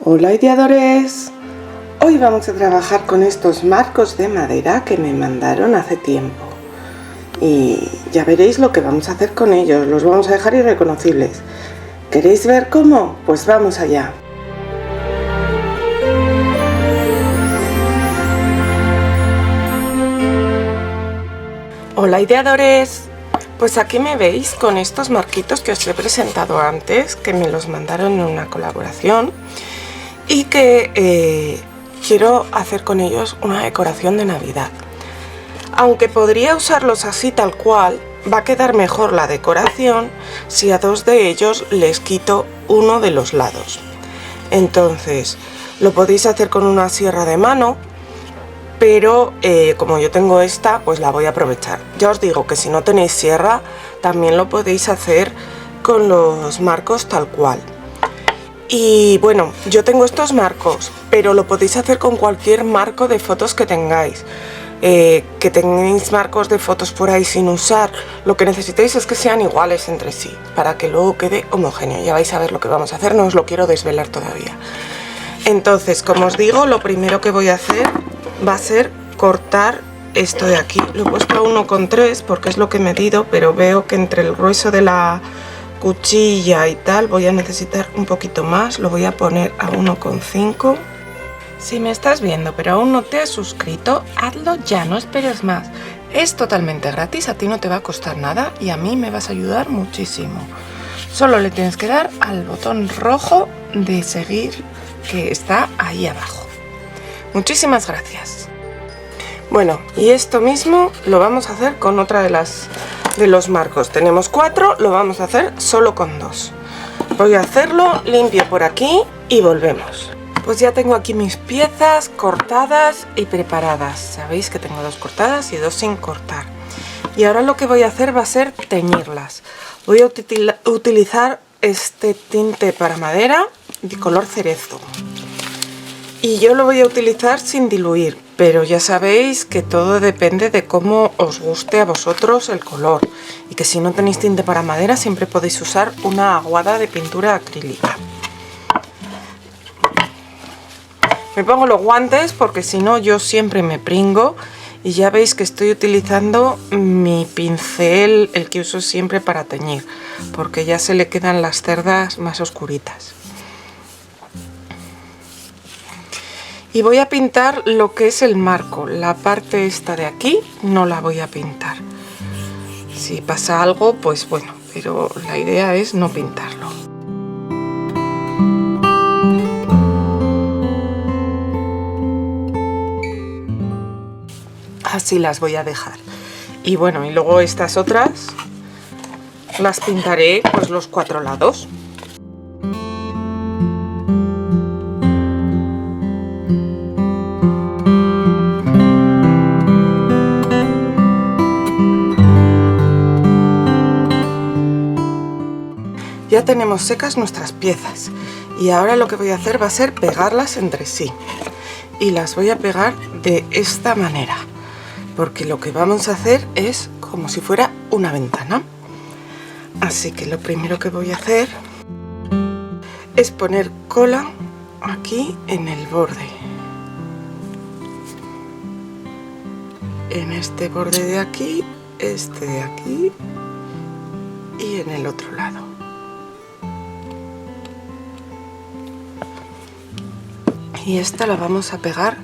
Hola ideadores, hoy vamos a trabajar con estos marcos de madera que me mandaron hace tiempo y ya veréis lo que vamos a hacer con ellos, los vamos a dejar irreconocibles. ¿Queréis ver cómo? Pues vamos allá. Hola ideadores, pues aquí me veis con estos marquitos que os he presentado antes, que me los mandaron en una colaboración y que quiero hacer con ellos una decoración de Navidad. Aunque podría usarlos así tal cual, va a quedar mejor la decoración si a dos de ellos les quito uno de los lados. Entonces lo podéis hacer con una sierra de mano, pero como yo tengo esta, pues la voy a aprovechar. Ya os digo que si no tenéis sierra, también lo podéis hacer con los marcos tal cual. Y bueno, yo tengo estos marcos, pero lo podéis hacer con cualquier marco de fotos que tengáis. Que tengáis marcos de fotos por ahí sin usar, lo que necesitéis es que sean iguales entre sí, para que luego quede homogéneo. Ya vais a ver lo que vamos a hacer, no os lo quiero desvelar todavía. Entonces, como os digo, lo primero que voy a hacer va a ser cortar esto de aquí. Lo he puesto a 1,3 porque es lo que he medido, pero veo que entre el grueso de la cuchilla y tal voy a necesitar un poquito más. Lo voy a poner a 1,5. Si me estás viendo pero aún no te has suscrito, hazlo ya, no esperes más. Es totalmente gratis, a ti no te va a costar nada y a mí me vas a ayudar muchísimo. Solo le tienes que dar al botón rojo de seguir que está ahí abajo. Muchísimas gracias. Bueno, y esto mismo lo vamos a hacer con otra de los marcos. Tenemos 4, lo vamos a hacer solo con 2. Voy a hacerlo limpio por aquí y volvemos. Pues ya tengo aquí mis piezas cortadas y preparadas. Sabéis que tengo 2 cortadas y 2 sin cortar. Y ahora lo que voy a hacer va a ser teñirlas. Voy a utilizar este tinte para madera de color cerezo. Y yo lo voy a utilizar sin diluir, pero ya sabéis que todo depende de cómo os guste a vosotros el color. Y que si no tenéis tinte para madera siempre podéis usar una aguada de pintura acrílica. Me pongo los guantes porque si no yo siempre me pringo y ya veis que estoy utilizando mi pincel, el que uso siempre para teñir, porque ya se le quedan las cerdas más oscuritas. Y voy a pintar lo que es el marco, la parte esta de aquí no la voy a pintar. Si pasa algo, pues bueno, pero la idea es no pintarlo. Así las voy a dejar. Y bueno, y luego estas otras las pintaré pues los 4 lados. Ya tenemos secas nuestras piezas y ahora lo que voy a hacer va a ser pegarlas entre sí. Y las voy a pegar de esta manera, porque lo que vamos a hacer es como si fuera una ventana. Así que lo primero que voy a hacer es poner cola aquí en el borde. En este borde de aquí, este de aquí y en el otro lado. Y esta la vamos a pegar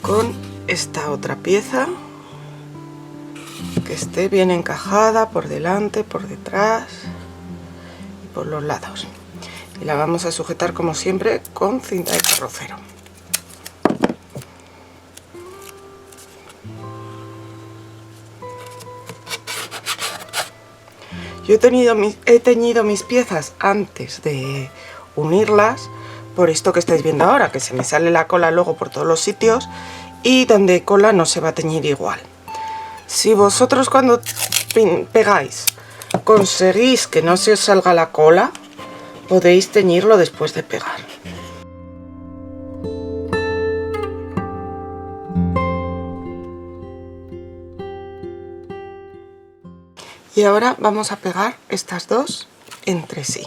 con esta otra pieza que esté bien encajada por delante, por detrás y por los lados. Y la vamos a sujetar como siempre con cinta de carrocero. Yo he teñido mis piezas antes de unirlas, por esto que estáis viendo ahora, que se me sale la cola luego por todos los sitios y donde hay cola no se va a teñir igual. Si vosotros cuando pegáis conseguís que no se os salga la cola, podéis teñirlo después de pegar. Y ahora vamos a pegar estas dos entre sí.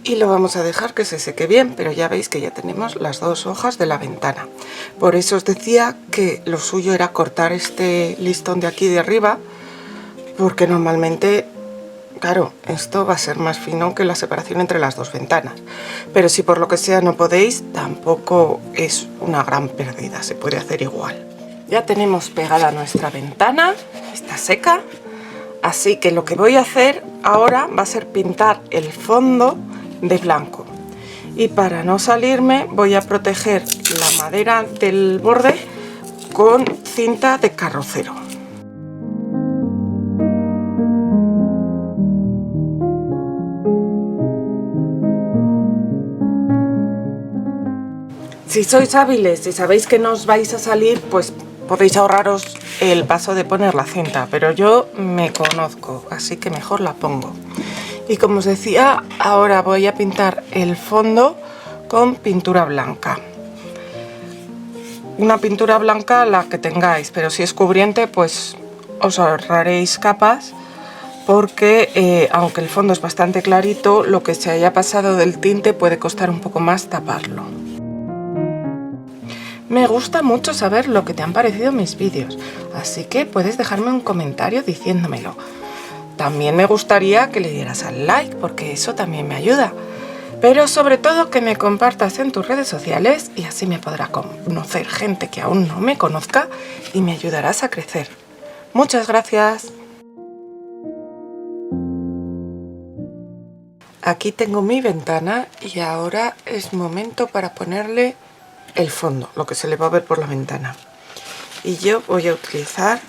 y lo vamos a dejar que se seque bien, pero ya veis que ya tenemos las dos hojas de la ventana. Por eso os decía que lo suyo era cortar este listón de aquí de arriba, porque normalmente, claro, esto va a ser más fino que la separación entre las dos ventanas. Pero si por lo que sea no podéis, tampoco es una gran pérdida, se puede hacer igual. Ya tenemos pegada nuestra ventana, está seca, así que lo que voy a hacer ahora va a ser pintar el fondo de blanco. Y para no salirme voy a proteger la madera del borde con cinta de carrocero. Si sois hábiles y sabéis que no os vais a salir, pues podéis ahorraros el paso de poner la cinta, pero yo me conozco, así que mejor la pongo. Y como os decía, ahora voy a pintar el fondo con pintura blanca. Una pintura blanca la que tengáis, pero si es cubriente, pues os ahorraréis capas, porque aunque el fondo es bastante clarito, lo que se haya pasado del tinte puede costar un poco más taparlo. Me gusta mucho saber lo que te han parecido mis vídeos, así que puedes dejarme un comentario diciéndomelo. También me gustaría que le dieras al like, porque eso también me ayuda. Pero sobre todo que me compartas en tus redes sociales y así me podrá conocer gente que aún no me conozca y me ayudarás a crecer. Muchas gracias. Aquí tengo mi ventana y ahora es momento para ponerle el fondo, lo que se le va a ver por la ventana. Y yo voy a utilizar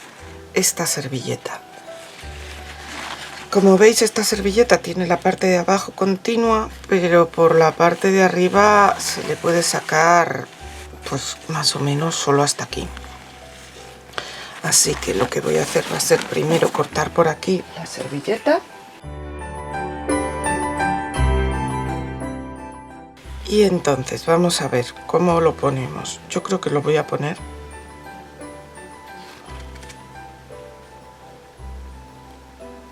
esta servilleta. Como veis, esta servilleta tiene la parte de abajo continua, pero por la parte de arriba se le puede sacar pues más o menos solo hasta aquí. Así que lo que voy a hacer va a ser primero cortar por aquí la servilleta. Y entonces vamos a ver cómo lo ponemos. Yo creo que lo voy a poner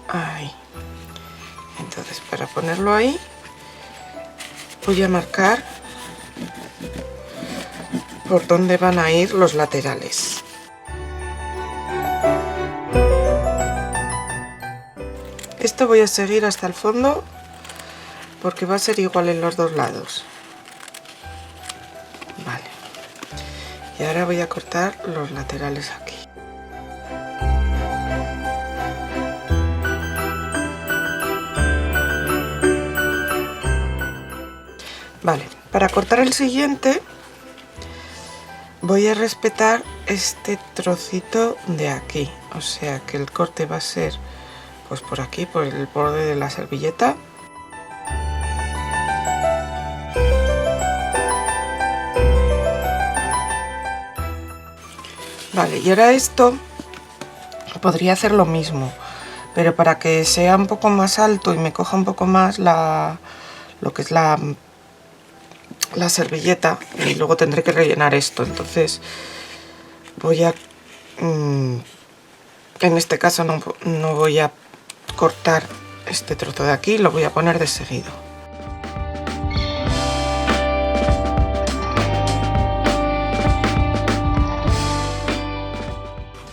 ahí. Entonces, para ponerlo ahí voy a marcar por dónde van a ir los laterales. Esto voy a seguir hasta el fondo porque va a ser igual en los dos lados. Vale. Y ahora voy a cortar los laterales aquí. Vale, para cortar el siguiente voy a respetar este trocito de aquí, o sea que el corte va a ser pues por aquí, por el borde de la servilleta. Vale, y ahora esto podría hacer lo mismo, pero para que sea un poco más alto y me coja un poco más lo que es la servilleta, y luego tendré que rellenar esto. Entonces voy a en este caso no voy a cortar este trozo de aquí, lo voy a poner de seguido.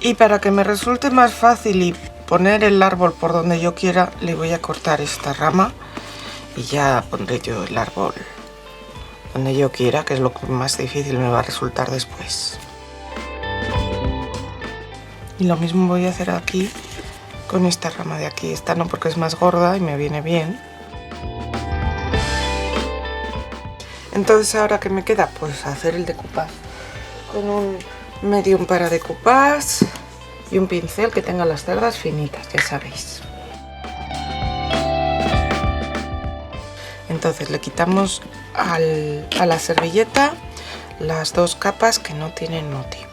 Y para que me resulte más fácil y poner el árbol por donde yo quiera, le voy a cortar esta rama y ya pondré yo el árbol donde yo quiera, que es lo que más difícil me va a resultar después. Y lo mismo voy a hacer aquí con esta rama de aquí. Esta no, porque es más gorda y me viene bien. Entonces ahora que me queda, pues hacer el decoupage con un medium para decoupage y un pincel que tenga las cerdas finitas, ya sabéis. Entonces le quitamos a la servilleta las dos capas que no tienen motivo.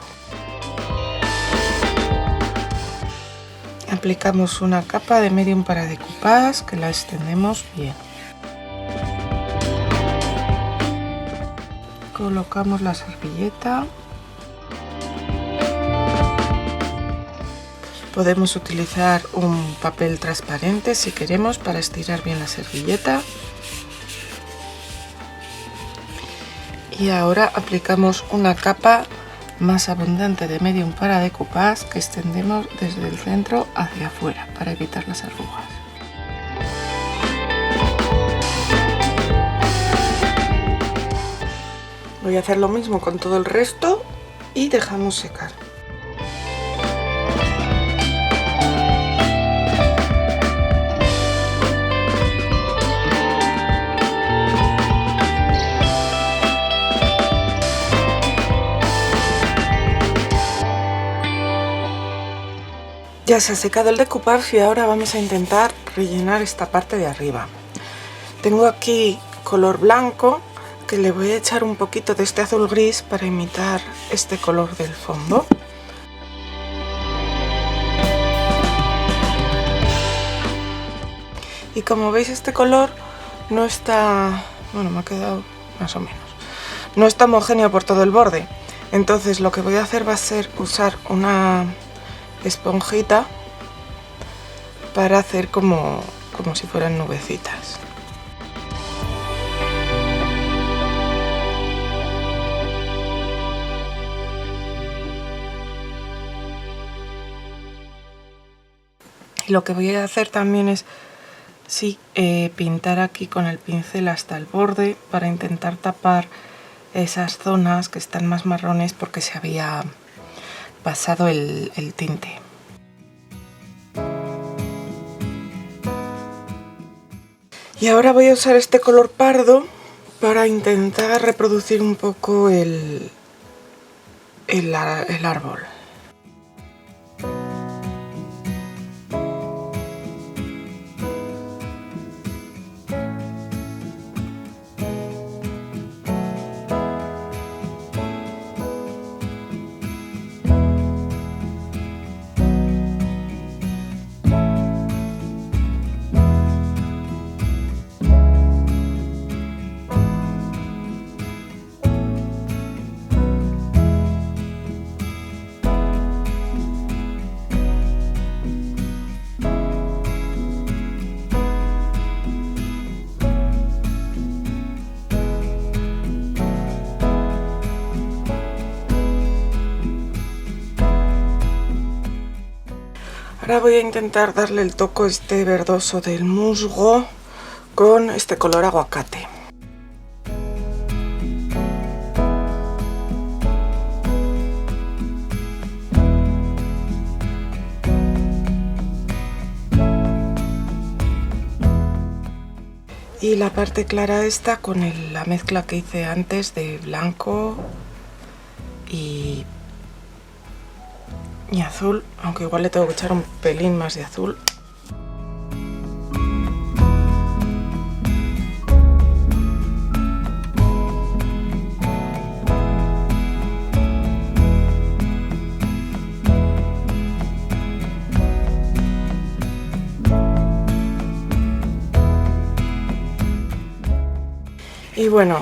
Aplicamos una capa de medium para decoupage que la extendemos bien. Colocamos la servilleta. Podemos utilizar un papel transparente si queremos para estirar bien la servilleta. Y ahora aplicamos una capa más abundante de medium para decoupage que extendemos desde el centro hacia afuera para evitar las arrugas. Voy a hacer lo mismo con todo el resto y dejamos secar. Ya se ha secado el decoupage y ahora vamos a intentar rellenar esta parte de arriba. Tengo aquí color blanco que le voy a echar un poquito de este azul gris para imitar este color del fondo. Y como veis este color no está, bueno, me ha quedado más o menos, no está homogéneo por todo el borde. Entonces lo que voy a hacer va a ser usar una esponjita para hacer como si fueran nubecitas. Y lo que voy a hacer también es pintar aquí con el pincel hasta el borde para intentar tapar esas zonas que están más marrones porque se había pasado el tinte. Y ahora voy a usar este color pardo para intentar reproducir un poco el árbol. Ahora voy a intentar darle el toque este verdoso del musgo con este color aguacate. Y la parte clara esta con la mezcla que hice antes de blanco y azul, aunque igual le tengo que echar un pelín más de azul. Y bueno,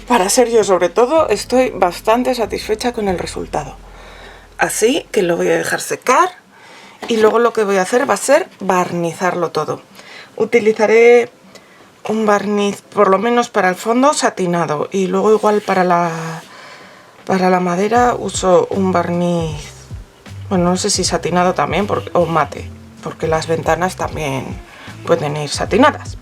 para ser yo sobre todo, estoy bastante satisfecha con el resultado. Así que lo voy a dejar secar y luego lo que voy a hacer va a ser barnizarlo todo. Utilizaré un barniz por lo menos para el fondo satinado y luego igual para la madera uso un barniz, bueno, no sé si satinado también o mate, porque las ventanas también pueden ir satinadas.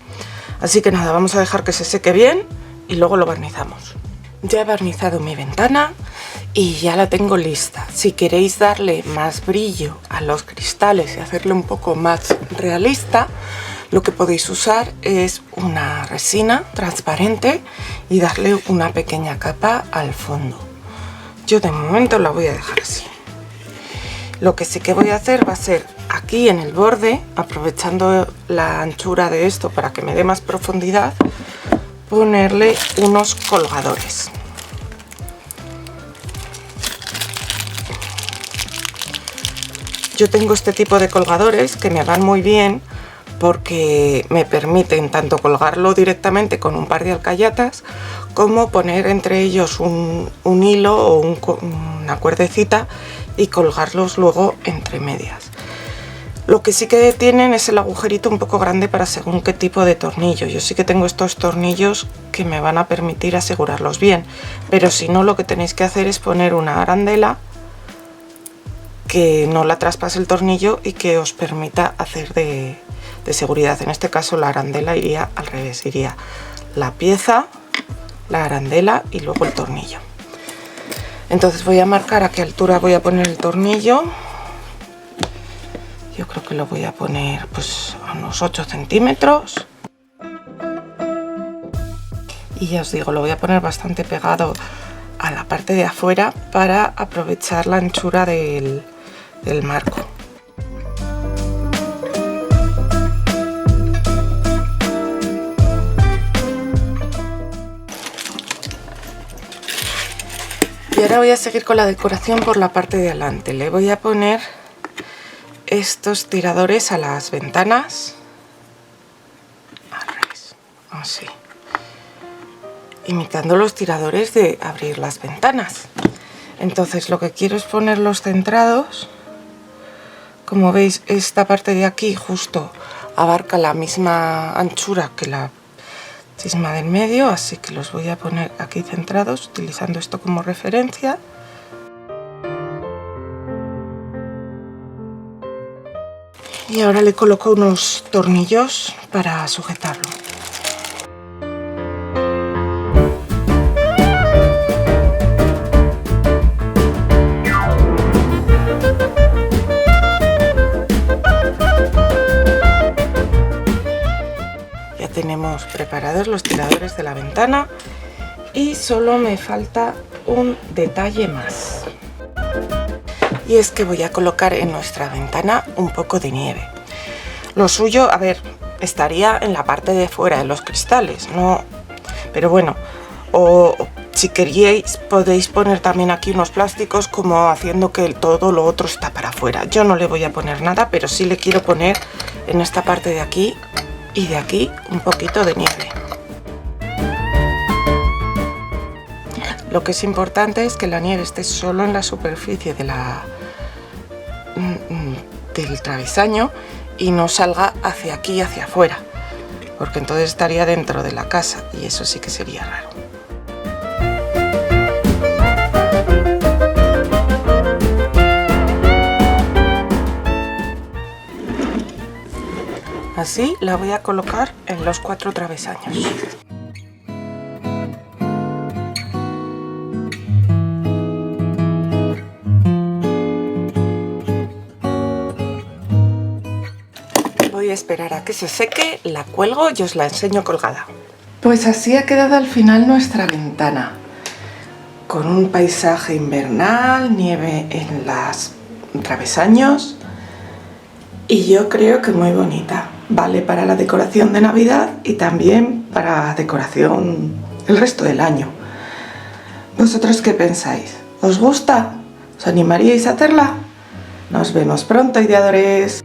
Así que nada, vamos a dejar que se seque bien y luego lo barnizamos. Ya he barnizado mi ventana y ya la tengo lista. Si queréis darle más brillo a los cristales y hacerle un poco más realista, lo que podéis usar es una resina transparente y darle una pequeña capa al fondo. Yo de momento la voy a dejar así. Lo que sí que voy a hacer va a ser aquí en el borde, aprovechando la anchura de esto para que me dé más profundidad, ponerle unos colgadores. Yo tengo este tipo de colgadores que me van muy bien porque me permiten tanto colgarlo directamente con un par de alcayatas como poner entre ellos un hilo o una cuerdecita y colgarlos luego entre medias. Lo que sí que tienen es el agujerito un poco grande para según qué tipo de tornillo. Yo sí que tengo estos tornillos que me van a permitir asegurarlos bien, pero si no, lo que tenéis que hacer es poner una arandela que no la traspase el tornillo y que os permita hacer de seguridad. En este caso la arandela iría al revés, iría la pieza, la arandela y luego el tornillo. Entonces voy a marcar a qué altura voy a poner el tornillo. Yo creo que lo voy a poner pues a unos 8 centímetros. Y ya os digo, lo voy a poner bastante pegado a la parte de afuera para aprovechar la anchura del marco. Y ahora voy a seguir con la decoración por la parte de adelante. Le voy a poner estos tiradores a las ventanas, así, imitando los tiradores de abrir las ventanas. Entonces lo que quiero es ponerlos centrados. Como veis, esta parte de aquí justo abarca la misma anchura que la cisma del medio, así que los voy a poner aquí centrados utilizando esto como referencia. Y ahora le coloco unos tornillos para sujetarlo. Ya tenemos preparados los tiradores de la ventana y solo me falta un detalle más. Y es que voy a colocar en nuestra ventana un poco de nieve. Lo suyo, a ver, estaría en la parte de fuera de los cristales, ¿no? Pero bueno, o si queríais podéis poner también aquí unos plásticos como haciendo que todo lo otro está para afuera. Yo no le voy a poner nada, pero sí le quiero poner en esta parte de aquí y de aquí un poquito de nieve. Lo que es importante es que la nieve esté solo en la superficie de del travesaño y no salga hacia aquí y hacia afuera, porque entonces estaría dentro de la casa y eso sí que sería raro. Así la voy a colocar en los 4 travesaños. Voy a esperar a que se seque, la cuelgo y os la enseño colgada. Pues así ha quedado al final nuestra ventana, con un paisaje invernal, nieve en los travesaños y yo creo que muy bonita. Vale para la decoración de Navidad y también para decoración el resto del año. ¿Vosotros qué pensáis? ¿Os gusta? ¿Os animaríais a hacerla? Nos vemos pronto, ideadores.